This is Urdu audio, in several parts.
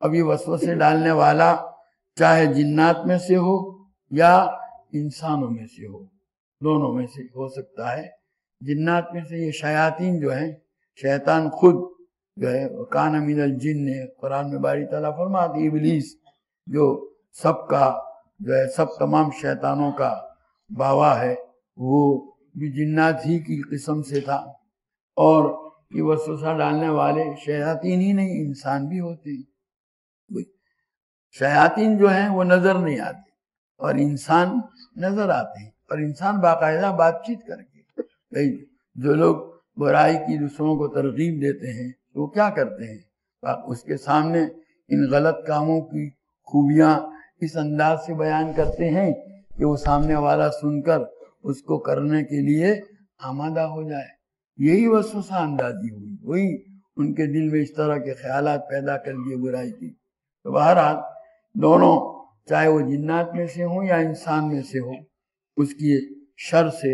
اب یہ وسوسے ڈالنے والا چاہے جنات میں سے ہو یا انسانوں میں سے ہو، دونوں میں سے ہو سکتا ہے۔ جنات میں سے یہ شیاطین جو ہیں، شیطان خود جو ہے کان من الجن، قرآن میں باری تعالیٰ فرماتی ابلیس جو سب کا جو ہے سب تمام شیطانوں کا باوا ہے، وہ بھی جنات ہی کی قسم سے تھا۔ اور یہ وسوسہ ڈالنے والے شیاطین ہی نہیں، انسان بھی ہوتے ہیں۔ شیاطین جو ہیں وہ نظر نہیں آتے اور انسان نظر آتے ہیں، اور انسان باقاعدہ بات چیت کر کے جو لوگ برائی کی دوسروں کو ترغیب دیتے ہیں وہ کیا کرتے ہیں، اس کے سامنے ان غلط کاموں کی خوبیاں اس انداز سے بیان کرتے ہیں کہ وہ سامنے والا سن کر اس کو کرنے کے لیے آمادہ ہو جائے۔ یہی وسوسہ اندازی ہوئی، وہی ان کے دل میں اس طرح کے خیالات پیدا کر دیے برائی کی۔ تو بہرحال دونوں چاہے وہ جنات میں سے ہوں یا انسان میں سے ہوں، اس کی شر سے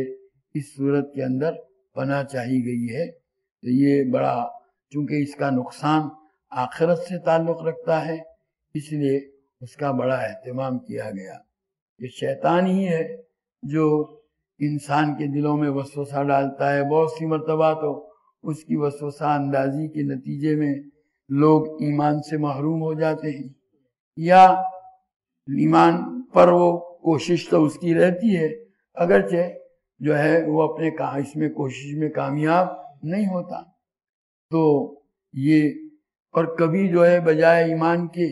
اس صورت کے اندر پناہ چاہی گئی ہے۔ تو یہ بڑا، چونکہ اس کا نقصان آخرت سے تعلق رکھتا ہے، اس لیے اس کا بڑا اہتمام کیا گیا۔ یہ شیطان ہی ہے جو انسان کے دلوں میں وسوسہ ڈالتا ہے۔ بہت سی مرتبہ تو اس کی وسوسہ اندازی کے نتیجے میں لوگ ایمان سے محروم ہو جاتے ہیں، یا ایمان پر وہ کوشش تو اس کی رہتی ہے، اگرچہ جو ہے وہ اپنے اس میں کوشش میں کامیاب نہیں ہوتا۔ تو یہ، اور کبھی جو ہے بجائے ایمان کے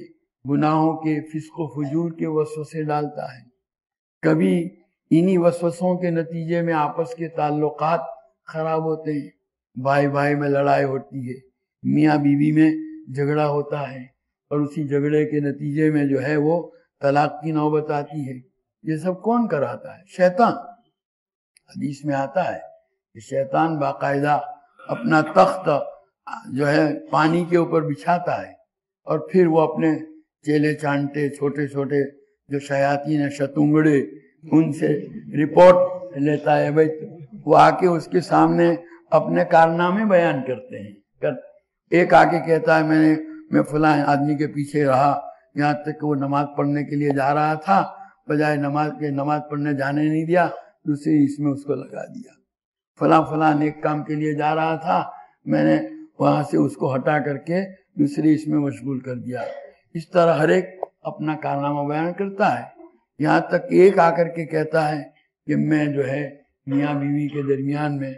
گناہوں کے، فسق و فجور کے وسوسے ڈالتا ہے، کبھی انہی وسوسوں کے نتیجے میں آپس کے تعلقات خراب ہوتے ہیں، بھائی بھائی میں لڑائی ہوتی ہے، میاں بیوی میں جھگڑا ہوتا ہے، اور اسی جھگڑے کے نتیجے میں جو ہے وہ طلاق کی نوبت آتی ہے۔ یہ سب کون کراتا ہے؟ شیطان۔ حدیث میں آتا ہے کہ شیطان باقاعدہ اپنا تخت جو ہے پانی کے اوپر بچھاتا ہے، اور پھر وہ اپنے چیلے چانٹے چھوٹے چھوٹے جو شیاطین ہیں، شتونگڑے، ان سے رپورٹ لیتا ہے۔ بھائی وہ آ کے اس کے سامنے اپنے کارنامے بیان کرتے ہیں۔ ایک آ کے کہتا ہے میں فلاں آدمی کے پیچھے رہا یہاں تک کہ وہ نماز پڑھنے کے لیے جا رہا تھا، بجائے نماز پڑھنے جانے نہیں دیا، دوسری اس میں اس کو لگا دیا۔ فلاں نیک کام کے لیے جا رہا تھا، میں نے وہاں سے اس کو ہٹا کر کے دوسری اس میں مشغول کر دیا۔ اس طرح ہر ایک اپنا کارنامہ بیان کرتا ہے، یہاں تک کہ ایک آ کر کے کہتا ہے کہ میں جو ہے میاں بیوی کے درمیان میں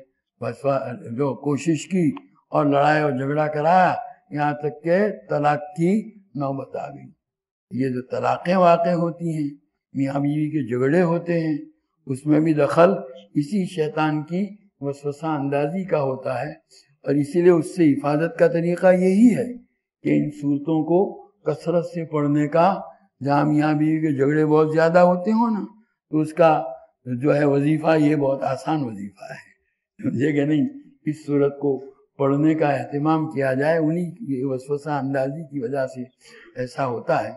جو کوشش کی اور لڑائی اور جھگڑا کرایا، یہاں تک کہ طلاق کی نوبت آ گئی۔ یہ جو طلاقیں واقع ہوتی ہیں، میاں بیوی کے جھگڑے ہوتے ہیں، اس میں بھی دخل اسی شیطان کی وسوسہ اندازی کا ہوتا ہے، اور اسی لیے اس سے حفاظت کا طریقہ یہی ہے کہ ان صورتوں کو کثرت سے پڑھنے کا، جہاں میاں بیوی کے جھگڑے بہت زیادہ ہوتے ہوں نا، تو اس کا جو ہے وظیفہ یہ بہت آسان وظیفہ ہے، سمجھے کہ نہیں؟ اس صورت کو پڑھنے کا اہتمام کیا جائے، انہی کی وسوسہ اندازی کی وجہ سے ایسا ہوتا ہے۔